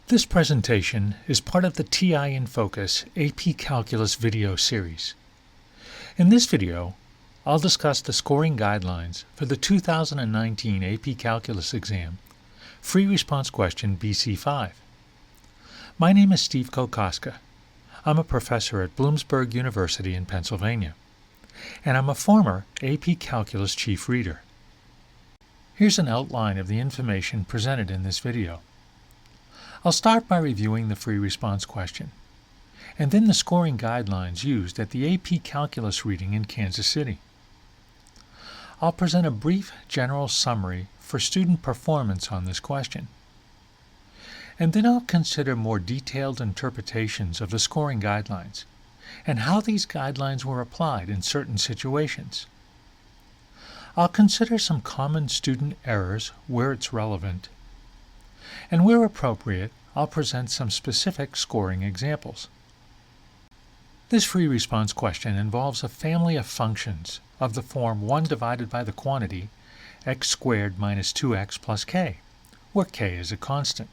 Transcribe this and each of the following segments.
This presentation is part of the TI-Nfocus AP Calculus video series. In this video, I'll discuss the scoring guidelines for the 2019 AP Calculus exam, free response question BC5. My name is Steve Kokoska. I'm a professor at Bloomsburg University in Pennsylvania, and I'm a former AP Calculus chief reader. Here's an outline of the information presented in this video. I'll start by reviewing the free response question, and then the scoring guidelines used at the AP Calculus reading in Kansas City. I'll present a brief general summary for student performance on this question, and then I'll consider more detailed interpretations of the scoring guidelines and how these guidelines were applied in certain situations. I'll consider some common student errors where it's relevant, and where appropriate, I'll present some specific scoring examples. This free response question involves a family of functions of the form 1 divided by the quantity x squared minus 2x plus k, where k is a constant.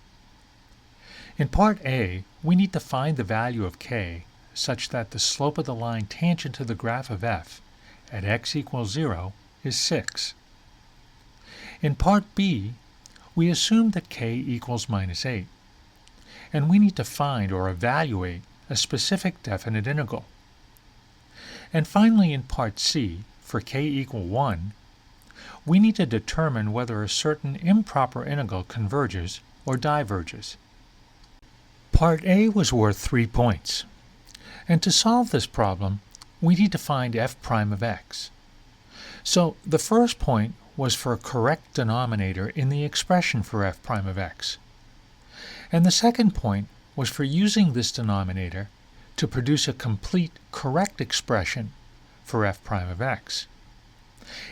In part A, we need to find the value of k such that the slope of the line tangent to the graph of f at x equals 0 is 6. In part B, we assume that k equals minus 8, and we need to find or evaluate a specific definite integral. And finally, in part C, for k equal 1, we need to determine whether a certain improper integral converges or diverges. Part A was worth 3 points, and to solve this problem, we need to find f prime of x. So the first point was for a correct denominator in the expression for f prime of x. And the second point was for using this denominator to produce a complete correct expression for f prime of x.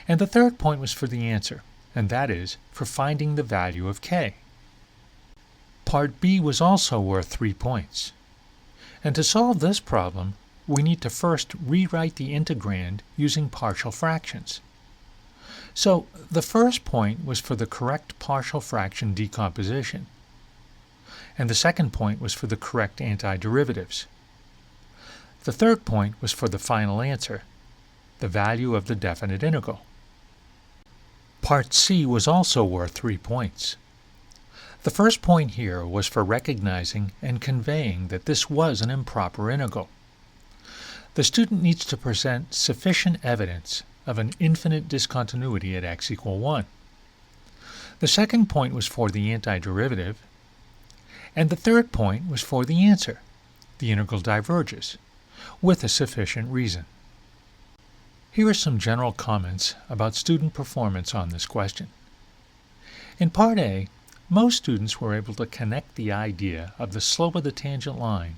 And the third point was for the answer, and that is for finding the value of k. Part B was also worth 3 points. And to solve this problem, we need to first rewrite the integrand using partial fractions. So the first point was for the correct partial fraction decomposition, and the second point was for the correct antiderivatives. The third point was for the final answer, the value of the definite integral. Part C was also worth 3 points. The first point here was for recognizing and conveying that this was an improper integral. The student needs to present sufficient evidence of an infinite discontinuity at x equal 1. The second point was for the antiderivative, and the third point was for the answer, the integral diverges, with a sufficient reason. Here are some general comments about student performance on this question. In Part A, most students were able to connect the idea of the slope of the tangent line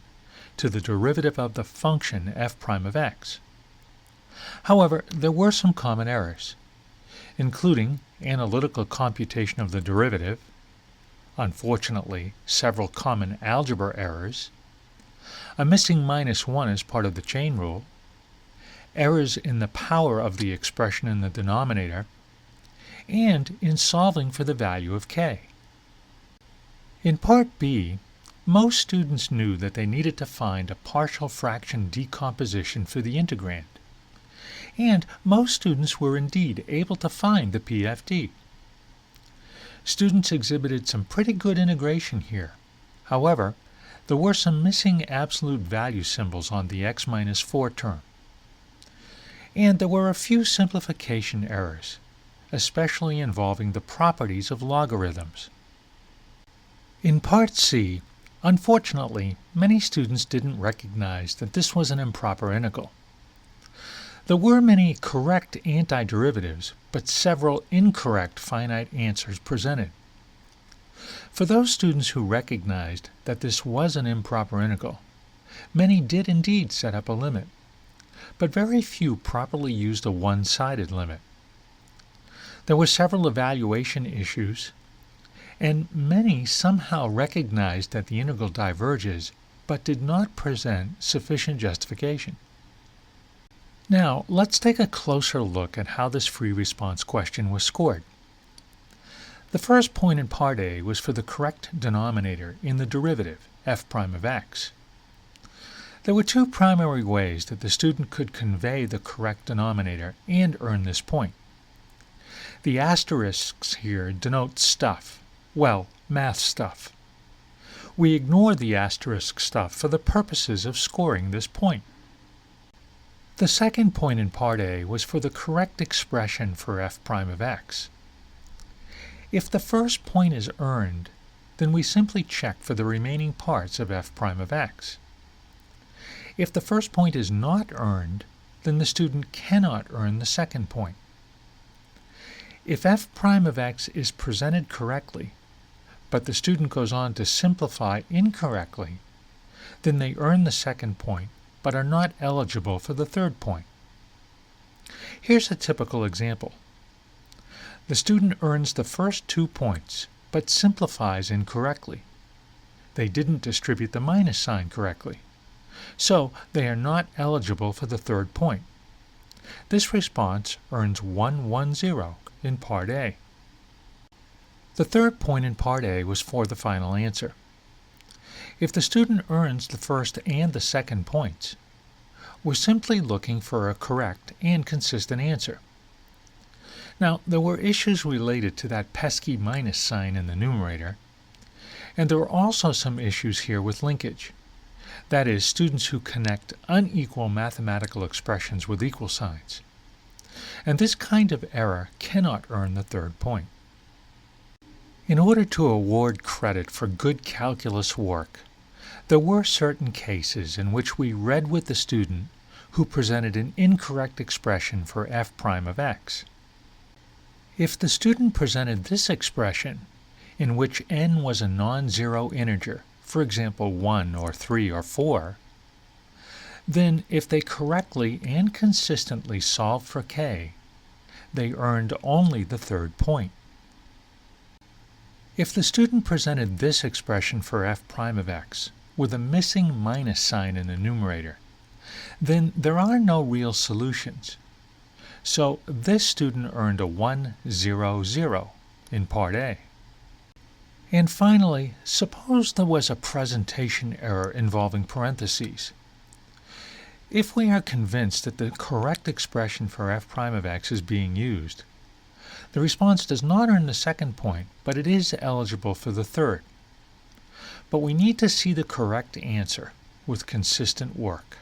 to the derivative of the function f prime of x. However, there were some common errors, including analytical computation of the derivative, unfortunately several common algebra errors, a missing minus 1 as part of the chain rule, errors in the power of the expression in the denominator, and in solving for the value of k. In Part B, most students knew that they needed to find a partial fraction decomposition for the integrand, and most students were indeed able to find the PFD. Students exhibited some pretty good integration here. However, there were some missing absolute value symbols on the x minus 4 term. And there were a few simplification errors, especially involving the properties of logarithms. In Part C, unfortunately, many students didn't recognize that this was an improper integral. There were many correct antiderivatives, but several incorrect finite answers presented. For those students who recognized that this was an improper integral, many did indeed set up a limit, but very few properly used a one-sided limit. There were several evaluation issues, and many somehow recognized that the integral diverges, but did not present sufficient justification. Now, let's take a closer look at how this free response question was scored. The first point in Part A was for the correct denominator in the derivative, f prime of x. There were two primary ways that the student could convey the correct denominator and earn this point. The asterisks here denote stuff, well, math stuff. We ignore the asterisk stuff for the purposes of scoring this point. The second point in Part A was for the correct expression for f prime of x. If the first point is earned, then we simply check for the remaining parts of f prime of x. If the first point is not earned, then the student cannot earn the second point. If f prime of x is presented correctly, but the student goes on to simplify incorrectly, then they earn the second point, but are not eligible for the third point. Here's a typical example. The student earns the first 2 points, but simplifies incorrectly. They didn't distribute the minus sign correctly, so they are not eligible for the third point. This response earns 110 in Part A. The third point in Part A was for the final answer. If the student earns the first and the second points, we're simply looking for a correct and consistent answer. Now, there were issues related to that pesky minus sign in the numerator, and there are also some issues here with linkage. That is, students who connect unequal mathematical expressions with equal signs. And this kind of error cannot earn the third point. In order to award credit for good calculus work, there were certain cases in which we read with the student who presented an incorrect expression for f prime of x. If the student presented this expression, in which n was a non-zero integer, for example 1 or 3 or 4, then if they correctly and consistently solved for k, they earned only the third point. If the student presented this expression for f prime of x with a missing minus sign in the numerator, then there are no real solutions. So this student earned a 100 in Part A. And finally, suppose there was a presentation error involving parentheses. If we are convinced that the correct expression for f prime of x is being used, the response does not earn the second point, but it is eligible for the third. But we need to see the correct answer with consistent work.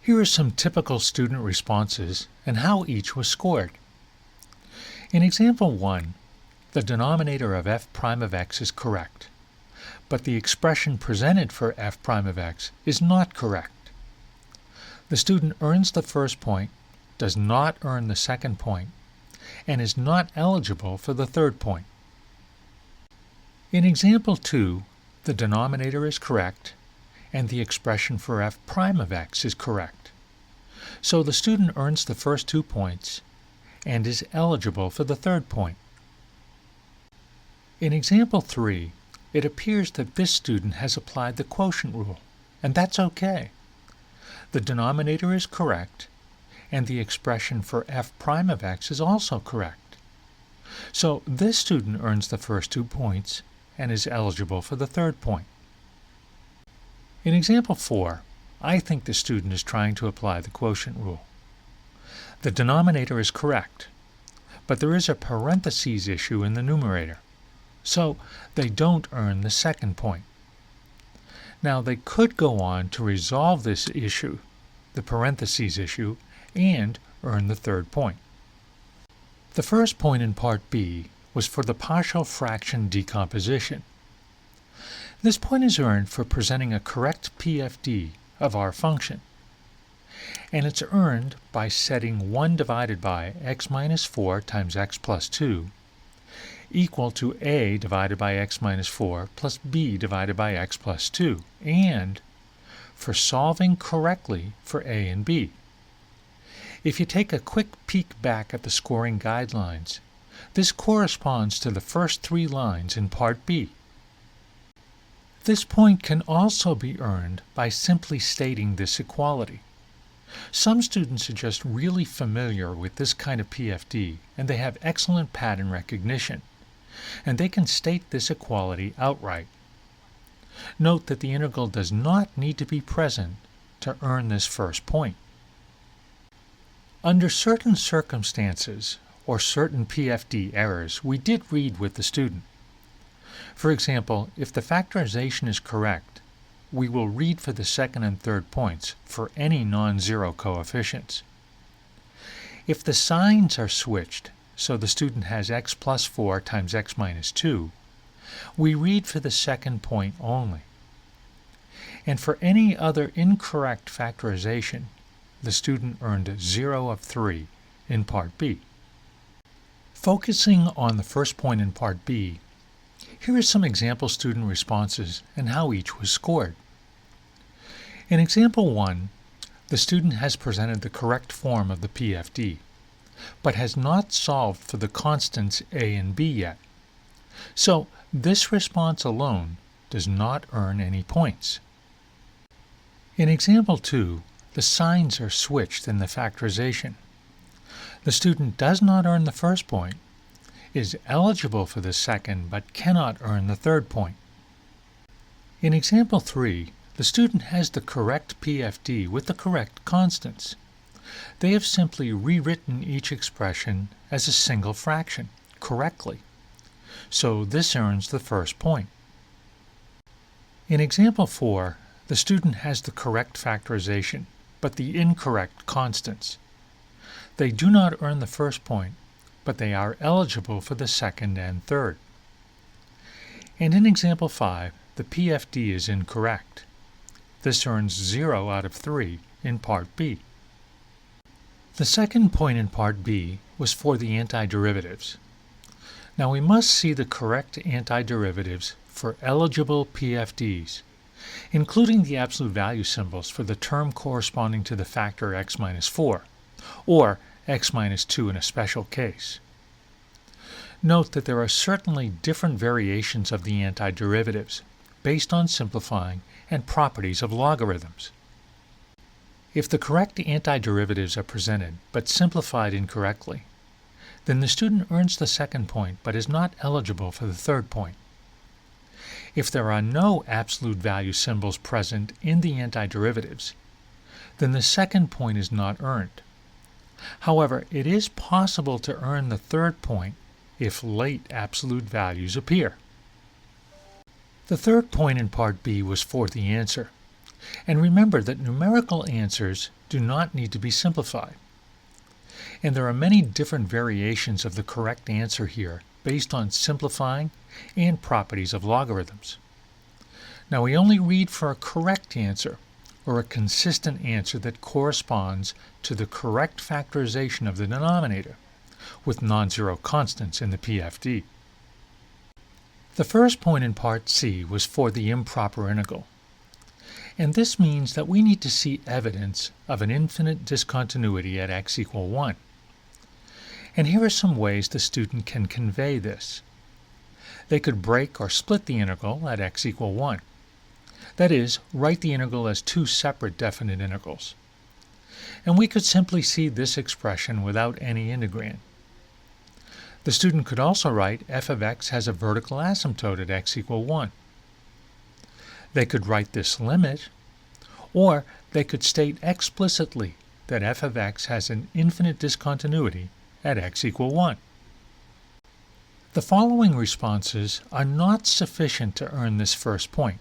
Here are some typical student responses and how each was scored. In example 1, the denominator of f prime of x is correct, but the expression presented for f prime of x is not correct. The student earns the first point, does not earn the second point, and is not eligible for the third point. In example 2, the denominator is correct, and the expression for f prime of x is correct. So the student earns the first 2 points and is eligible for the third point. In example 3, it appears that this student has applied the quotient rule, and that's okay. The denominator is correct, and the expression for f prime of x is also correct. So this student earns the first 2 points and is eligible for the third point. In example 4, I think the student is trying to apply the quotient rule. The denominator is correct, but there is a parentheses issue in the numerator, so they don't earn the second point. Now they could go on to resolve this issue, the parentheses issue, and earn the third point. The first point in Part B was for the partial fraction decomposition. This point is earned for presenting a correct PFD of our function, and it's earned by setting 1 divided by x minus 4 times x plus 2 equal to a divided by x minus 4 plus b divided by x plus 2, and for solving correctly for a and b. If you take a quick peek back at the scoring guidelines, this corresponds to the first 3 lines in Part B. This point can also be earned by simply stating this equality. Some students are just really familiar with this kind of PFD, and they have excellent pattern recognition. and they can state this equality outright. Note that the integral does not need to be present to earn this first point. Under certain circumstances, or certain PFD errors, we did read with the student. For example, if the factorization is correct, we will read for the second and third points for any non-zero coefficients. If the signs are switched, so the student has x plus 4 times x minus 2, we read for the second point only. And for any other incorrect factorization, the student earned 0 of 3 in Part B. Focusing on the first point in Part B, here are some example student responses and how each was scored. In example 1, the student has presented the correct form of the PFD, but has not solved for the constants a and b yet. So this response alone does not earn any points. In example 2, the signs are switched in the factorization. The student does not earn the first point, is eligible for the second but cannot earn the third point. In example 3, the student has the correct PFD with the correct constants. They have simply rewritten each expression as a single fraction correctly, so this earns the first point. In example 4, the student has the correct factorization, but the incorrect constants. They do not earn the first point, but they are eligible for the second and third. And in example 5, the PFD is incorrect. This earns 0 out of 3 in Part B. The second point in Part B was for the antiderivatives. Now we must see the correct antiderivatives for eligible PFDs, including the absolute value symbols for the term corresponding to the factor x minus 4, or x minus 2 in a special case. Note that there are certainly different variations of the antiderivatives based on simplifying and properties of logarithms. If the correct antiderivatives are presented but simplified incorrectly, then the student earns the second point but is not eligible for the third point. If there are no absolute value symbols present in the antiderivatives, then the second point is not earned. However, it is possible to earn the third point if late absolute values appear. The third point in Part B was for the answer. And remember that numerical answers do not need to be simplified. And there are many different variations of the correct answer here based on simplifying and properties of logarithms. Now we only read for a correct answer, or a consistent answer that corresponds to the correct factorization of the denominator, with non-zero constants in the PFD. The first point in Part C was for the improper integral. And this means that we need to see evidence of an infinite discontinuity at x equal 1. And here are some ways the student can convey this. They could break or split the integral at x equal 1. That is, write the integral as two separate definite integrals. And we could simply see this expression without any integrand. The student could also write f of x has a vertical asymptote at x equal 1. They could write this limit, or they could state explicitly that f of x has an infinite discontinuity at x equal 1. The following responses are not sufficient to earn this first point.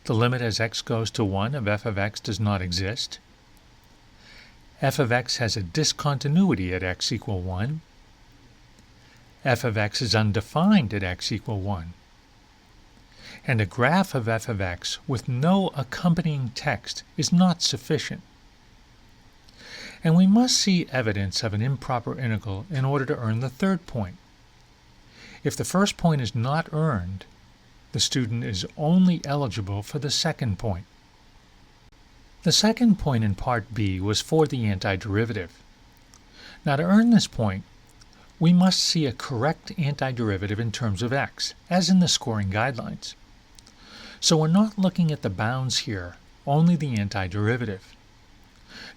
The limit as x goes to 1 of f of x does not exist. F of x has a discontinuity at x equal 1. F of x is undefined at x equal 1. And a graph of f of x with no accompanying text is not sufficient. And we must see evidence of an improper integral in order to earn the third point. If the first point is not earned, the student is only eligible for the second point. The second point in Part B was for the antiderivative. Now to earn this point, we must see a correct antiderivative in terms of x, as in the scoring guidelines. So we're not looking at the bounds here, only the antiderivative.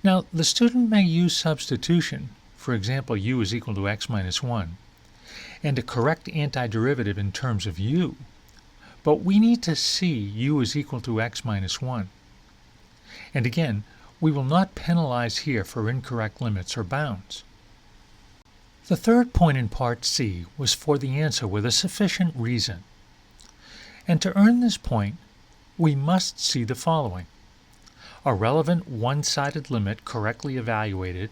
Now the student may use substitution, for example u is equal to x minus 1, and a correct antiderivative in terms of u, but we need to see u is equal to x minus 1. And again, we will not penalize here for incorrect limits or bounds. The third point in Part C was for the answer with a sufficient reason. And to earn this point, we must see the following: a relevant one-sided limit correctly evaluated,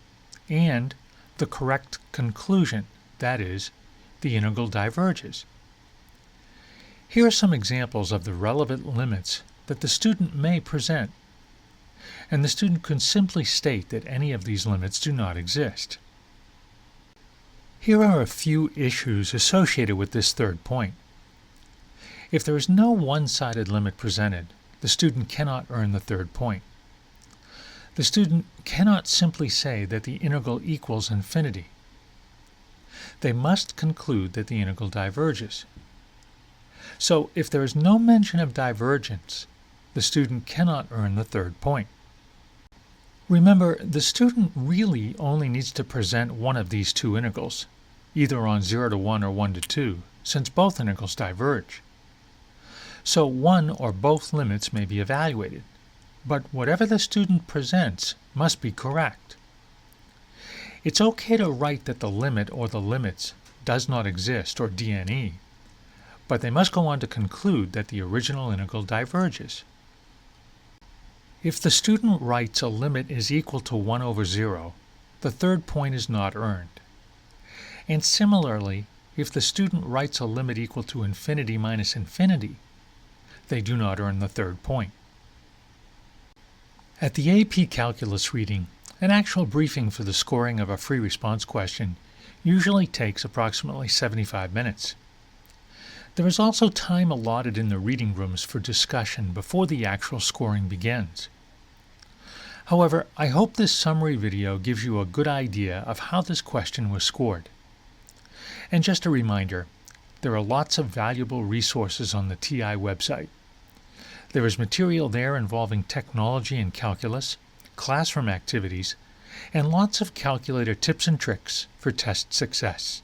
and the correct conclusion, that is, the integral diverges. Here are some examples of the relevant limits that the student may present, and the student can simply state that any of these limits do not exist. Here are a few issues associated with this third point. If there is no one-sided limit presented, the student cannot earn the third point. The student cannot simply say that the integral equals infinity. They must conclude that the integral diverges. So if there is no mention of divergence, the student cannot earn the third point. Remember, the student really only needs to present one of these two integrals, either on 0 to 1 or 1 to 2, since both integrals diverge. So one or both limits may be evaluated, but whatever the student presents must be correct. It's okay to write that the limit or the limits does not exist, or DNE, but they must go on to conclude that the original integral diverges. If the student writes a limit is equal to 1 over 0, the third point is not earned. And similarly, if the student writes a limit equal to infinity minus infinity, they do not earn the third point. At the AP Calculus reading, an actual briefing for the scoring of a free response question usually takes approximately 75 minutes. There is also time allotted in the reading rooms for discussion before the actual scoring begins. However, I hope this summary video gives you a good idea of how this question was scored. And just a reminder, there are lots of valuable resources on the TI website. There is material there involving technology and calculus, classroom activities, and lots of calculator tips and tricks for test success.